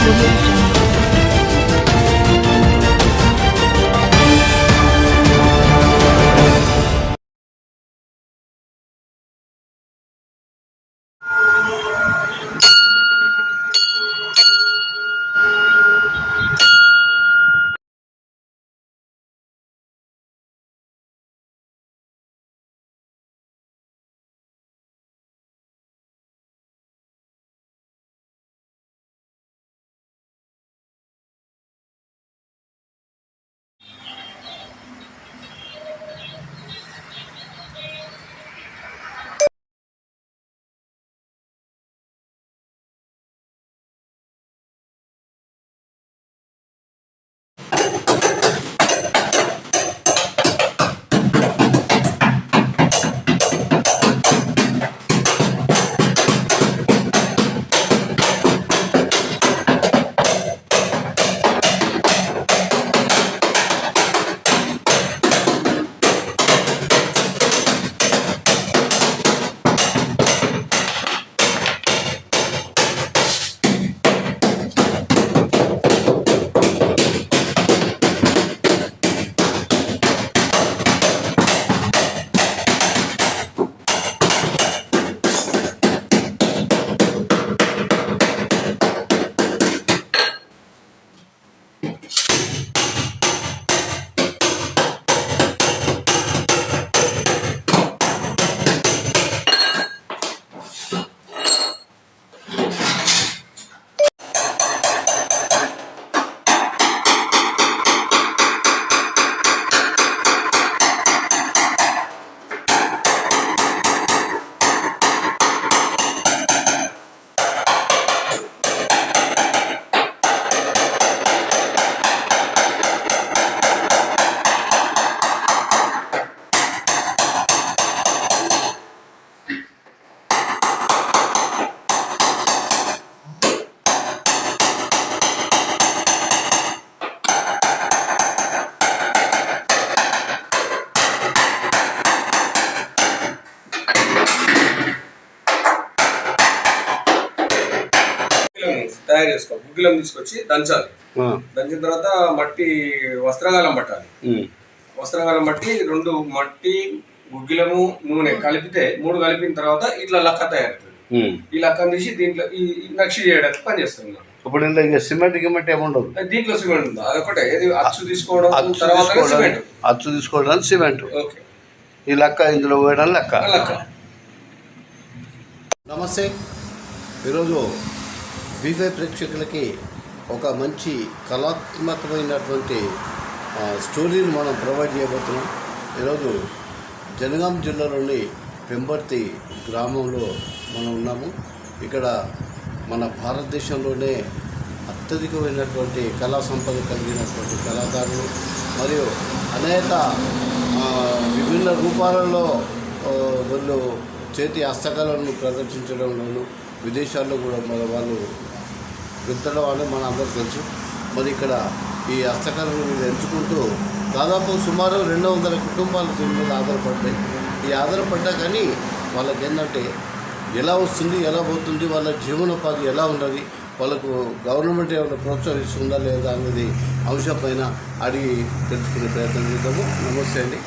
Audio Jungle. తయారు చేసుకోవాలి. గుగ్గిలం తీసుకొచ్చి దంచాలి. దంచిన తర్వాత మట్టి వస్త్రగాలం పట్టాలి. వస్త్రగాలం బట్టి రెండు మట్టి గుగ్గిలము నూనె కలిపితే మూడు కలిపిన తర్వాత ఇట్లా లక్క తయారవుతుంది. ఈ లక్కను తీసి దీంట్లో ఈ నక్షి చేయడానికి పని చేస్తున్నాం. ఇప్పుడు ఇంకా సిమెంట్ గిమెంట్ ఏముండదు దీంట్లో. సిమెంట్ ఉంది అదొకటే. అచ్చు తీసుకోవడం తర్వాత సిమెంట్, అచ్చు తీసుకోవడానికి సిమెంట్. ఓకే. ఈ లక్క ఇందులో వేయడం లక్క. నమస్తే. ఈరోజు బీఫై ప్రేక్షకులకి ఒక మంచి కళాత్మకమైనటువంటి స్టోరీని మనం ప్రొవైడ్ చేయబోతున్నాం. ఈరోజు జనగాం జిల్లాలోని పెంబర్తి గ్రామంలో మనం ఉన్నాము. ఇక్కడ మన భారతదేశంలోనే అత్యధికమైనటువంటి కళా సంపద కలిగినటువంటి కళాకారులు మరియు అనేక విభిన్న రూపాలలో వాళ్ళు చేతి హస్తకళలను ప్రదర్శించడంలోనూ విదేశాల్లో కూడా మన వాళ్ళు విత్తడం అని మన అందరికీ తెలుసు. మరి ఇక్కడ ఈ హస్తకళను మీరు ఎంచుకుంటూ దాదాపు సుమారు 200 కుటుంబాలు దీని మీద ఆధారపడ్డాయి. ఈ ఆధారపడ్డా కానీ వాళ్ళకి ఏంటంటే ఎలా వస్తుంది, ఎలా పోతుంది, వాళ్ళ జీవనోపాధి ఎలా ఉన్నది, వాళ్ళకు గవర్నమెంట్ ఏమైనా ప్రోత్సహిస్తుందా లేదా అనేది అంశం పైన అడిగి తెలుసుకునే ప్రయత్నం చేద్దాము. నమస్తే అండి.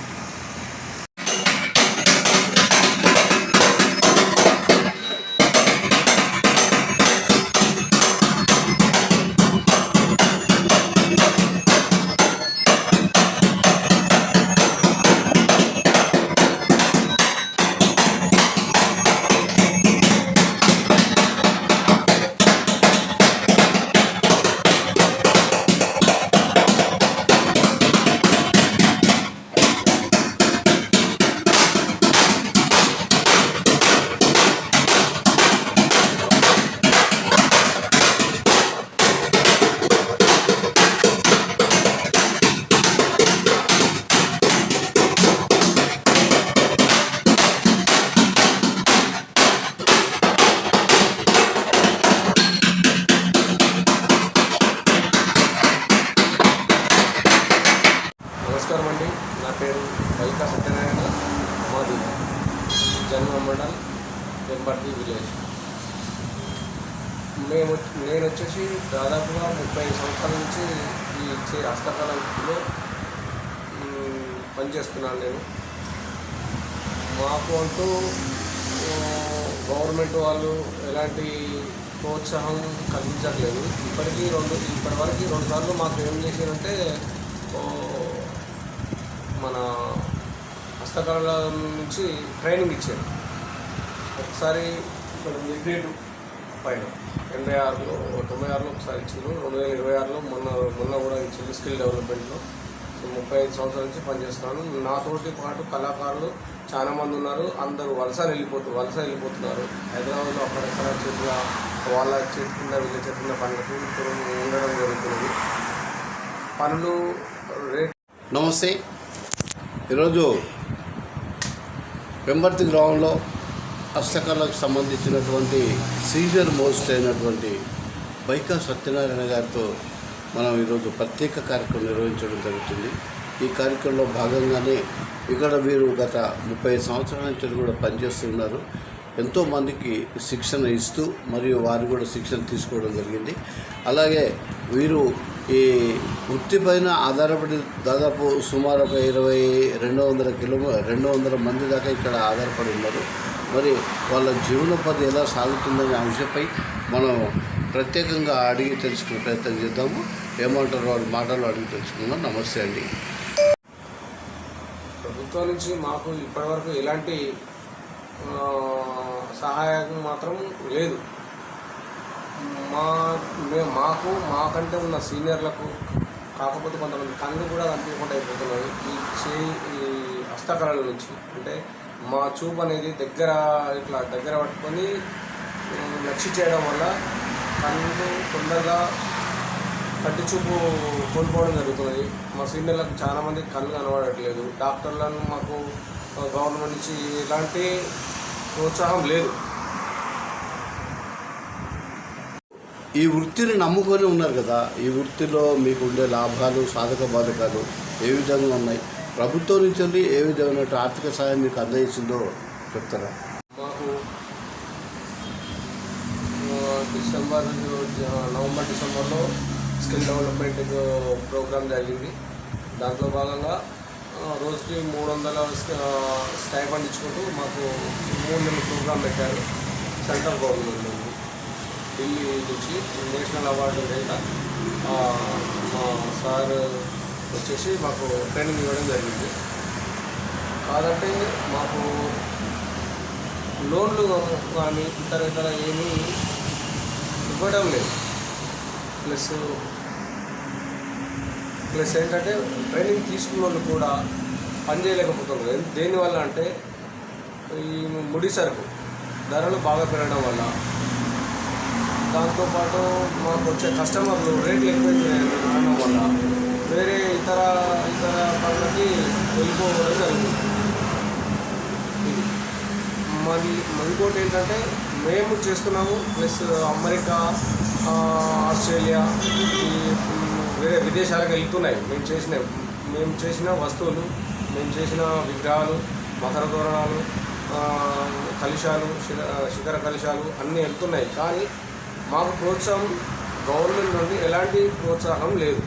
నేను వచ్చేసి దాదాపుగా 30 సంవత్సరాల నుంచి ఈ హస్తకళలో పనిచేస్తున్నాను. నేను మాకు అంటూ గవర్నమెంట్ వాళ్ళు ఎలాంటి ప్రోత్సాహం కల్పించట్లేదు. ఇప్పటివరకు 2 సార్లు మాకు ఏం చేశారంటే మన హస్తకళల నుంచి ట్రైనింగ్ ఇచ్చారు. ఒకసారి ఇక్కడ మిడ్డేట్ పైన 96లో ఒకసారి ఇచ్చారు. 2026లో మొన్న కూడా ఇచ్చారు స్కిల్ డెవలప్మెంట్లో. 35 సంవత్సరాల నుంచి పనిచేస్తున్నాను. నాతోటి పాటు కళాకారులు చాలామంది ఉన్నారు. అందరూ వలస వెళ్ళిపోతున్నారు. హైదరాబాద్లో అక్కడక్కడ వాళ్ళ చేతి కింద వీళ్ళ చేతి కింద పనులకు ఉండడం జరుగుతుంది. పనులు రేట్. నమస్తే. ఈరోజు పెంబర్తి గ్రామంలో హస్తకళకు సంబంధించినటువంటి సీనియర్ మోస్ట్ అయినటువంటి బైకా సత్యనారాయణ గారితో మనం ఈరోజు ప్రత్యేక కార్యక్రమం నిర్వహించడం జరుగుతుంది. ఈ కార్యక్రమంలో భాగంగానే ఇక్కడ వీరు గత 30 సంవత్సరాల నుంచి కూడా పనిచేస్తున్నారు. ఎంతోమందికి శిక్షణ ఇస్తూ మరియు వారు కూడా శిక్షణ తీసుకోవడం జరిగింది. అలాగే వీరు ఈ వృత్తి పైన ఆధారపడి దాదాపు సుమారు 200 మంది దాకా ఇక్కడ ఆధారపడి ఉన్నారు. మరి వాళ్ళ జీవనోపాధి ఎలా సాగుతుందనే అంశంపై మనం ప్రత్యేకంగా అడిగి తెలుసుకునే ప్రయత్నం చేద్దాము. ఏమంటారు వారి మాటలు అడిగి తెలుసుకుందాం. నమస్తే అండి. ప్రభుత్వం నుంచి మాకు ఇప్పటివరకు ఎలాంటి సహాయం మాత్రం లేదు. మాకంటే ఉన్న సీనియర్లకు కాకపోతే కొంతమంది కళ్ళు కూడా కనిపించకుండా అయిపోతున్నాయి ఈ హస్తకళల నుంచి. అంటే మా చూపు అనేది దగ్గర పట్టుకొని లక్ష్య చేయడం వల్ల కళ్ళు తొందరగా కంటి చూపు కోల్పోవడం జరుగుతున్నది. మా సీనియర్లకు చాలామంది కళ్ళు కనబడట్లేదు. డాక్టర్లను మాకు గవర్నమెంట్ నుంచి ఎలాంటి ప్రోత్సాహం లేదు. ఈ వృత్తిని నమ్ముకొని ఉన్నారు కదా, ఈ వృత్తిలో మీకు ఉండే లాభాలు సాధక బాధకాలు ఏ విధంగా ఉన్నాయి? ప్రభుత్వం నుంచి ఏ విధమైన ఆర్థిక సహాయం మీకు అందజేసిందో చెప్తారా? మాకు నవంబర్ డిసెంబర్లో స్కిల్ డెవలప్మెంట్ ప్రోగ్రామ్ జరిగింది. దాంట్లో భాగంగా రోజుకి 300 స్టైఫండ్ ఇచ్చుకుంటూ మాకు 3 నెలల ప్రోగ్రామ్ పెట్టారు. సెంట్రల్ గవర్నమెంట్ నుండి ఢిల్లీ నుంచి నేషనల్ అవార్డు రేట మా సార్ వచ్చేసి మాకు ట్రైనింగ్ ఇవ్వడం జరిగింది. కాదంటే మాకు లోన్లు కానీ ఇతర ఏమీ ఇవ్వడం లేదు. ప్లస్ ఏంటంటే ట్రైనింగ్ తీసుకున్న వాళ్ళు కూడా పనిచేయలేకపోతున్నారు. దేనివల్ల అంటే ఈ ముడి సరుకు ధరలు బాగా పెరగడం వల్ల, దాంతోపాటు మాకు వచ్చే కస్టమర్లు రేట్లు ఎక్కువ వల్ల వేరే ఇతర పనులకి వెళ్ళిపోవడం జరుగుతుంది. ఇది ఇంకోటి ఏంటంటే మేము చేస్తున్నాము. ప్లస్ అమెరికా, ఆస్ట్రేలియా, వేరే విదేశాలకు వెళ్తున్నాయి. మేము చేసిన వస్తువులు, మేము చేసిన విగ్రహాలు, మకర తోరణాలు, కలశాలు, శిఖర కలశాలు అన్నీ వెళ్తున్నాయి. కానీ మాకు ప్రోత్సాహం గవర్నమెంట్ నుండి ఎలాంటి ప్రోత్సాహం లేదు.